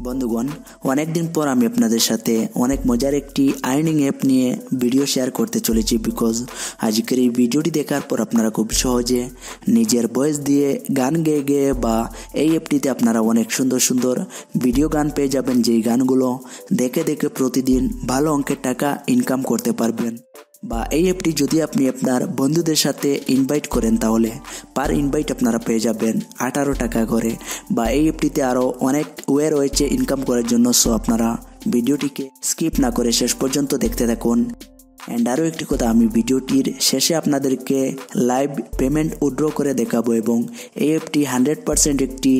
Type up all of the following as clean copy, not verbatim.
বন্ধুগণ, অনেকদিন পর আমি আপনাদের সাথে অনেক মজার একটি আর্নিং অ্যাপ নিয়ে ভিডিও শেয়ার করতে চলেছি। বিকজ আজকের এই ভিডিওটি দেখার পর আপনারা খুব সহজে নিজের ভয়েস দিয়ে গান গেয়ে গেয়ে বা এই অ্যাপটিতে আপনারা অনেক সুন্দর সুন্দর ভিডিও গান পেয়ে যাবেন, যেই গানগুলো দেখে দেখে প্রতিদিন ভালো অঙ্কের টাকা ইনকাম করতে পারবেন। বা এই অ্যাপটি যদি আপনি আপনার বন্ধুদের সাথে ইনভাইট করেন তাহলে পার ইনভাইট আপনারা পেয়ে যাবেন 18 টাকা করে। বা এই অ্যাপটিতে আরও অনেক ওয়ে রয়েছে ইনকাম করার জন্য। সো আপনারা ভিডিওটিকে স্কিপ না করে শেষ পর্যন্ত দেখতে থাকুন। অ্যান্ড আরও একটি কথা, আমি ভিডিওটির শেষে আপনাদেরকে লাইভ পেমেন্ট উইথড্র করে দেখাবো এবং এই অ্যাপটি 100% একটি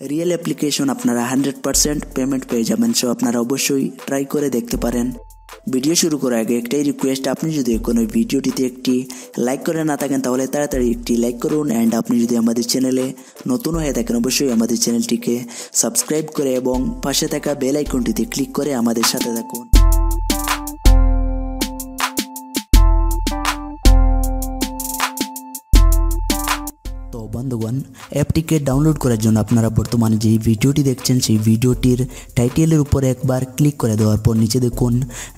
রিয়েল অ্যাপ্লিকেশন, আপনারা 100% পেমেন্ট পেয়ে যাবেন। সো আপনারা অবশ্যই ট্রাই করে দেখতে পারেন। ভিডিও শুরু করার আগে একটাই রিকোয়েস্ট, আপনি যদি কোনো ভিডিওটিতে একটি লাইক করে না থাকেন তাহলে তাড়াতাড়ি একটি লাইক করুন। অ্যান্ড আপনি যদি আমাদের চ্যানেলে নতুন হয়ে থাকেন অবশ্যই আমাদের চ্যানেলটিকে সাবস্ক্রাইব করে এবং পাশে থাকা বেল আইকনটিতে ক্লিক করে আমাদের সাথে থাকুন। তো বন্ধুগণ, অ্যাপটিকে ডাউনলোড করার জন্য আপনারা বর্তমানে যেই ভিডিওটি দেখছেন সেই ভিডিওটির টাইটেলের উপরে একবার ক্লিক করে দেওয়ার পর নিচে দেখুন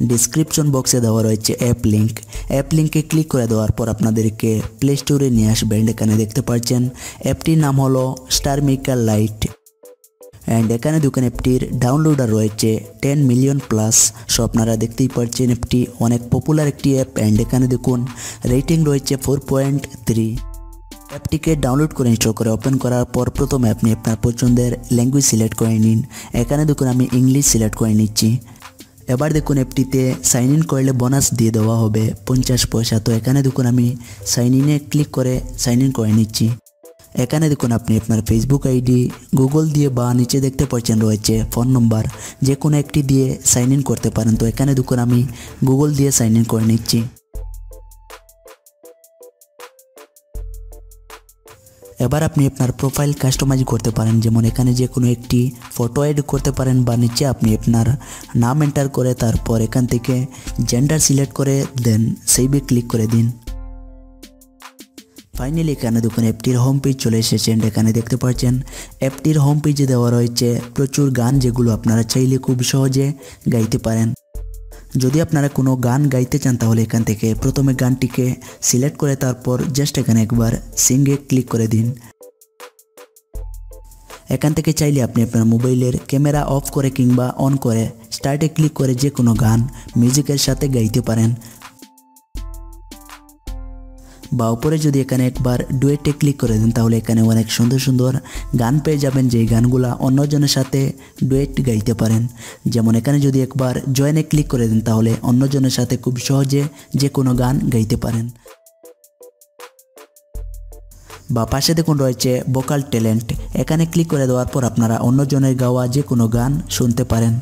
ডিসক্রিপশন বক্সে দেওয়া রয়েছে অ্যাপ লিঙ্কে ক্লিক করে দেওয়ার পর আপনাদেরকে প্লে স্টোরে নিয়ে আসবেন। এখানে দেখতে পাচ্ছেন অ্যাপটির নাম হলো StarMaker Lite। অ্যান্ড এখানে দেখুন অ্যাপটির ডাউনলোডার রয়েছে 10 মিলিয়ন প্লাস। সো আপনারা দেখতেই পাচ্ছেন অ্যাপটি অনেক পপুলার একটি অ্যাপ। অ্যান্ড এখানে দেখুন রেটিং রয়েছে 4.3। অ্যাপটিকে ডাউনলোড করে ইনস্টল করে ওপেন করার পর প্রথমে আপনি আপনার পছন্দের ল্যাঙ্গুয়েজ সিলেক্ট করে নিন। এখানে দেখুন আমি ইংলিশ সিলেক্ট করে নিচ্ছি। এবার দেখুন অ্যাপটিতে সাইন ইন করলে বোনাস দিয়ে দেওয়া হবে 50 পয়সা। তো এখানে দেখুন আমি সাইন ইনে ক্লিক করে সাইন ইন করে নিচ্ছি। এখানে দেখুন আপনি আপনার ফেসবুক আইডি, গুগল দিয়ে বা নিচে দেখতে পাচ্ছেন রয়েছে ফোন নম্বর, যে কোনো একটি দিয়ে সাইন ইন করতে পারেন। তো এখানে দেখুন আমি গুগল দিয়ে সাইন ইন করে নিচ্ছি। এবার আপনি আপনার প্রোফাইল কাস্টমাইজ করতে পারেন, যেমন এখানে যে কোনো একটি ফটো এড করতে পারেন বা নিচে আপনি আপনার নাম এন্টার করে তারপর এখান থেকে জেন্ডার সিলেক্ট করে দেন সেভে ক্লিক করে দিন। ফাইনালি এখানে দেখুন অ্যাপটির হোম পেজ চলে এসেছে। এখানে দেখতে পাচ্ছেন অ্যাপটির হোম পেজে দেওয়া রয়েছে প্রচুর গান, যেগুলো আপনারা চাইলে খুব সহজে গাইতে পারেন। যদি আপনারা কোনো গান গাইতে চান তাহলে এখান থেকে প্রথমে গানটিকে সিলেক্ট করে তারপর জাস্ট এখানে একবার সিঙ্গে ক্লিক করে দিন। এখান থেকে চাইলে আপনি আপনার মোবাইলের ক্যামেরা অফ করে কিংবা অন করে স্টার্টে ক্লিক করে যে কোনো গান মিউজিকের সাথে গাইতে পারেন। বা উপরে যদি এখানে একবার ডুয়েটে ক্লিক করে দেন তাহলে এখানে অনেক সুন্দর সুন্দর গান পেয়ে যাবেন, যেই গানগুলা অন্যজনের সাথে ডুয়েট গাইতে পারেন। যেমন এখানে যদি একবার জয়েনে ক্লিক করে দেন তাহলে অন্যজনের সাথে খুব সহজে যে কোনো গান গাইতে পারেন। বা পাশে দেখুন রয়েছে ভোকাল ট্যালেন্ট, এখানে ক্লিক করে দেওয়ার পর আপনারা অন্যজনের গাওয়া যে কোনো গান শুনতে পারেন।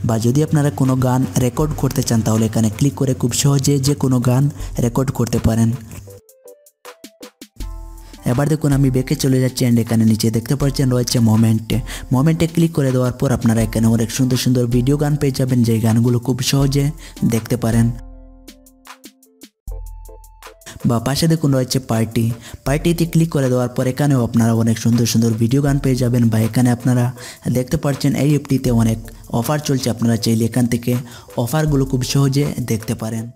বা যদি আপনারা কোনো গান রেকর্ড করতে চান তাহলে এখানে ক্লিক করে খুব সহজে যে কোনো গান রেকর্ড করতে পারেন। এবার দেখুন আমি ব্যাকে চলে যাচ্ছি। অ্যান্ড এখানে নিচে দেখতে পাচ্ছেন রয়েছে মোমেন্টে ক্লিক করে দেওয়ার পর আপনারা এখানে অনেক সুন্দর সুন্দর ভিডিও গান পেয়ে যাবেন, যেই গানগুলো খুব সহজে দেখতে পারেন। বা পাশে দেখুন রয়েছে পার্টিতে ক্লিক করে দেওয়ার পর এখানেও আপনারা অনেক সুন্দর সুন্দর ভিডিও গান পেয়ে যাবেন। বা এখানে আপনারা দেখতে পাচ্ছেন এই অ্যাপটিতে অনেক অফার চলছে, আপনারা চাইলে এখান থেকে অফারগুলো খুব সহজে দেখতে পারেন।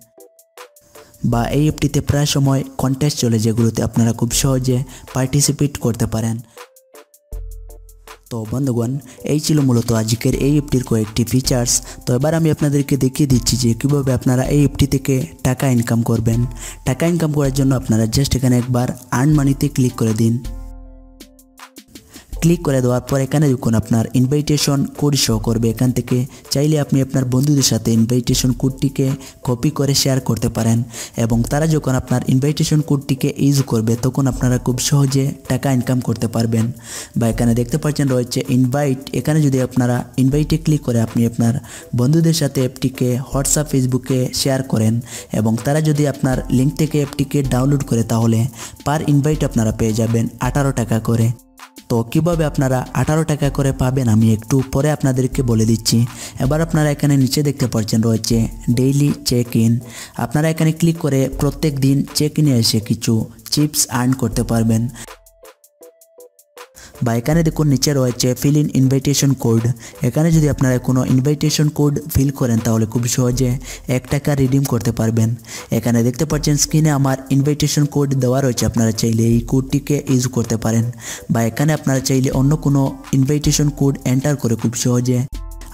বা এই অ্যাপটিতে প্রায় সময় কন্টেস্ট চলে, যেগুলোতে আপনারা খুব সহজে পার্টিসিপেট করতে পারেন। তো বন্ধুগণ, এই ছিল মূলত আজকের এই অ্যাপটির কয়েকটি ফিচার্স। তো এবার আমি আপনাদেরকে দেখিয়ে দিচ্ছি যে কীভাবে আপনারা এই অ্যাপটি থেকে টাকা ইনকাম করবেন। টাকা ইনকাম করার জন্য আপনারা জাস্ট এখানে একবার আর্ন মানিতে ক্লিক করে দিন। ক্লিক করে দেওয়ার পর এখানে দেখুন আপনার ইনভাইটেশন কোড শো করবে। এখান থেকে চাইলে আপনি আপনার বন্ধুদের সাথে ইনভাইটেশন কোডটিকে কপি করে শেয়ার করতে পারেন এবং তারা যখন আপনার ইনভাইটেশন কোডটিকে ইউজ করবে তখন আপনারা খুব সহজে টাকা ইনকাম করতে পারবেন। বা এখানে দেখতে পাচ্ছেন রয়েছে ইনভাইট, এখানে যদি আপনারা ইনভাইটে ক্লিক করে আপনি আপনার বন্ধুদের সাথে অ্যাপটিকে হোয়াটসঅ্যাপ ফেসবুকে শেয়ার করেন এবং তারা যদি আপনার লিঙ্ক থেকে অ্যাপটিকে ডাউনলোড করে তাহলে পার ইনভাইট আপনারা পেয়ে যাবেন 18 টাকা করে। তো কীভাবে আপনারা 18 টাকা করে পাবেন আমি একটু পরে আপনাদেরকে বলে দিচ্ছি। এবার আপনারা এখানে নিচে দেখতে পাচ্ছেন রয়েছে ডেইলি চেক ইন, আপনারা এখানে ক্লিক করে প্রত্যেক দিন চেক ইনে এসে কিছু চিপস আর্ন করতে পারবেন। বা এখানে দেখুন নিচে রয়েছে ফিল ইন ইনভাইটেশন কোড। এখানে যদি আপনারা কোনো ইনভাইটেশন কোড ফিল করেন তাহলে খুব সহজে 1 টাকা রিডিম করতে পারবেন। এখানে দেখতে পাচ্ছেন স্ক্রিনে আমার ইনভাইটেশন কোড দেওয়া রয়েছে, আপনারা চাইলে এই কোডটিকে ইউজ করতে পারেন বা এখানে আপনারা চাইলে অন্য কোনো ইনভাইটেশন কোড এন্টার করে খুব সহজে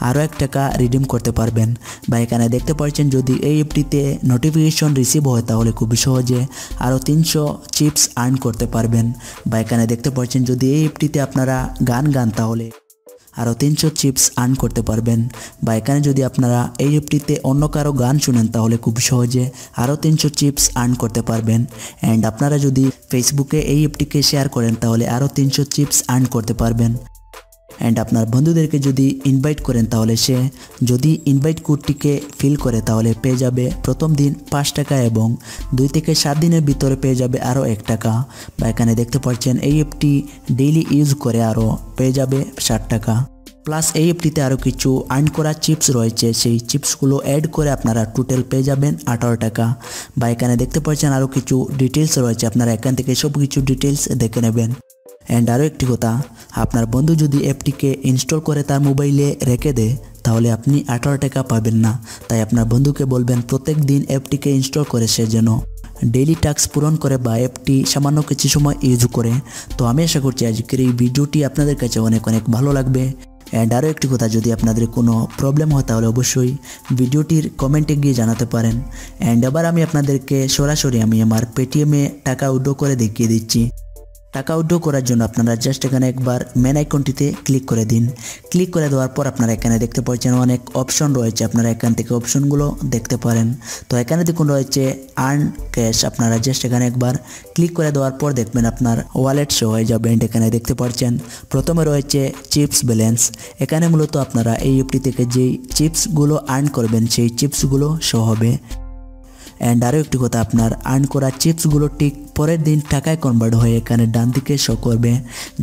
আরও 1 টাকা রিডিম করতে পারবেন। বা এখানে দেখতে পাচ্ছেন যদি এই অ্যাপটিতে নোটিফিকেশন রিসিভ হয় তাহলে খুব সহজে আরও 300 চিপস আর্ন করতে পারবেন। বা এখানে দেখতে পাচ্ছেন যদি এই অ্যাপটিতে আপনারা গান তাহলে আরও 300 চিপস আর্ন করতে পারবেন। বা এখানে যদি আপনারা এই অ্যাপটিতে অন্য কারো গান শুনেন তাহলে খুব সহজে আরও 300 চিপস আর্ন করতে পারবেন। অ্যান্ড আপনারা যদি ফেসবুকে এই অ্যাপটিকে শেয়ার করেন তাহলে আরও 300 চিপস আর্ন করতে পারবেন। অ্যান্ড আপনার বন্ধুদেরকে যদি ইনভাইট করেন তাহলে সে যদি ইনভাইট কোডটিকে ফিল করে তাহলে পেয়ে যাবে প্রথম দিন 5 টাকা এবং 2 থেকে 7 দিনের ভিতরে পেয়ে যাবে আরও 1 টাকা। বা এখানে দেখতে পাচ্ছেন এই অ্যাপটি ডেইলি ইউজ করে আরও পেয়ে যাবে 60 টাকা। প্লাস এই অ্যাপটিতে আরও কিছু আর্ন করা চিপস রয়েছে, সেই চিপসগুলো অ্যাড করে আপনারা টোটাল পেয়ে যাবেন 18 টাকা। বা এখানে দেখতে পাচ্ছেন আরও কিছু ডিটেলস রয়েছে, আপনারা এখান থেকে সব কিছু ডিটেলস দেখে নেবেন। অ্যান্ড আরও একটি কথা, আপনার বন্ধু যদি অ্যাপটিকে ইনস্টল করে তার মোবাইলে রেখে দেয় তাহলে আপনি 18 টাকা পাবেন না। তাই আপনার বন্ধুকে বলবেন প্রত্যেক দিন অ্যাপটিকে ইনস্টল করে সে যেন ডেইলি টাস্ক পূরণ করে বা অ্যাপটি সামান্য কিছু সময় ইউজ করে। তো আমি আশা করছি আজকের এই ভিডিওটি আপনাদের কাছে অনেক ভালো লাগবে। অ্যান্ড আরও একটি কথা, যদি আপনাদের কোনো প্রবলেম হয় তাহলে অবশ্যই ভিডিওটির কমেন্টে গিয়ে জানাতে পারেন। অ্যান্ড এবার আমি আপনাদেরকে সরাসরি আমার পেটিএমে টাকা উইথড্র করে দেখিয়ে দিচ্ছি। টাকা উইথড্র করার জন্য আপনারা জাস্ট এখানে একবার মেন আইকনটিতে ক্লিক করে দিন। ক্লিক করে দেওয়ার পর আপনারা এখানে দেখতে পাচ্ছেন অনেক অপশন রয়েছে, আপনারা এখান থেকে অপশনগুলো দেখতে পারেন। তো এখানে দেখুন রয়েছে আর্ন ক্যাশ, আপনারা জাস্ট এখানে একবার ক্লিক করে দেওয়ার পর দেখবেন আপনার ওয়ালেট শো হয়ে যাবে। এখানে দেখতে পাচ্ছেন প্রথমে রয়েছে চিপস ব্যালেন্স। এখানে মূলত আপনারা এই অ্যাপটি থেকে যেই চিপসগুলো আর্ন করবেন সেই চিপসগুলো শো হবে। অ্যান্ড আরও একটি কথা, আপনার আর্ন করা চিপসগুলো ঠিক পরের দিন টাকায় কনভার্ট হয়ে এখানে ডান দিকে শো করবে।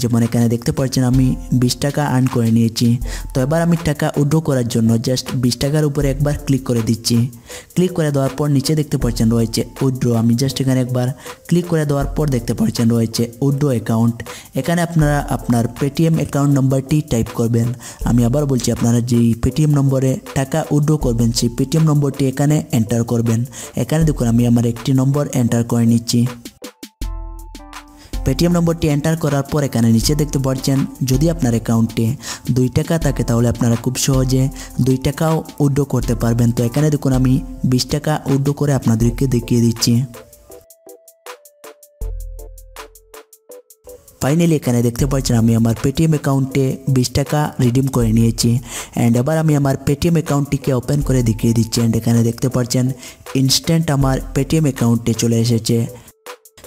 যেমন এখানে দেখতে পাচ্ছেন আমি 20 টাকা আর্ন করে নিয়েছি। তো এবার আমি টাকা উইথড্র করার জন্য জাস্ট 20 টাকার উপরে একবার ক্লিক করে দিচ্ছি। ক্লিক করে দেওয়ার পর নিচে দেখতে পাচ্ছেন রয়েছে উইথড্র, আমি জাস্ট এখানে একবার ক্লিক করে দেওয়ার পর দেখতে পাচ্ছেন রয়েছে উইথড্র অ্যাকাউন্ট। এখানে আপনারা আপনার পেটিএম অ্যাকাউন্ট নম্বরটি টাইপ করবেন। আমি আবার বলছি, আপনারা যেই পেটিএম নম্বরে টাকা উইথড্র করবেন সেই পেটিএম নম্বরটি এখানে এন্টার করবেন। এখানে দেখুন আমি আমার একটি নম্বর এন্টার করে নিচ্ছি। পেটিএম নম্বরটি এন্টার করার পর এখানে নিচে দেখতে পাচ্ছেন যদি আপনার অ্যাকাউন্টে 2 টাকা থাকে তাহলে আপনারা খুব সহজে 2 টাকাও উইথড্র করতে পারবেন। তো এখানে দেখুন আমি 20 টাকা উইথড্র করে আপনাদেরকে দেখিয়ে দিচ্ছি। ফাইনালি এখানে দেখতে পাচ্ছেন আমি আমার পেটিএম অ্যাকাউন্টে 20 টাকা রিডিম করে নিয়েছি। অ্যান্ড এবার আমি আমার পেটিএম অ্যাকাউন্টটিকে ওপেন করে দেখিয়ে দিচ্ছি। অ্যান্ড এখানে দেখতে পাচ্ছেন ইনস্ট্যান্ট আমার পেটিএম অ্যাকাউন্টে চলে এসেছে।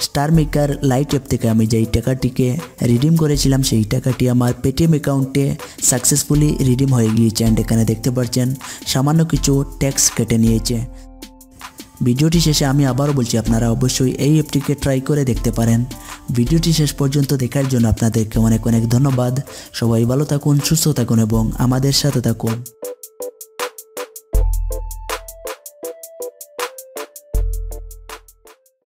StarMaker Lite অ্যাপ থেকে আমি যেই টাকাটিকে রিডিম করেছিলাম সেই টাকাটি আমার পেটিএম অ্যাকাউন্টে সাকসেসফুলি রিডিম হয়ে গিয়েছে। অ্যান্ড এখানে দেখতে পাচ্ছেন সামান্য কিছু ট্যাক্স কেটে নিয়েছে। ভিডিওটি শেষে আমি আবারও বলছি, আপনারা অবশ্যই এই অ্যাপটিকে ট্রাই করে দেখতে পারেন। ভিডিওটি শেষ পর্যন্ত দেখার জন্য আপনাদেরকে অনেক ধন্যবাদ। সবাই ভালো থাকুন, সুস্থ থাকুন এবং আমাদের সাথে থাকুন।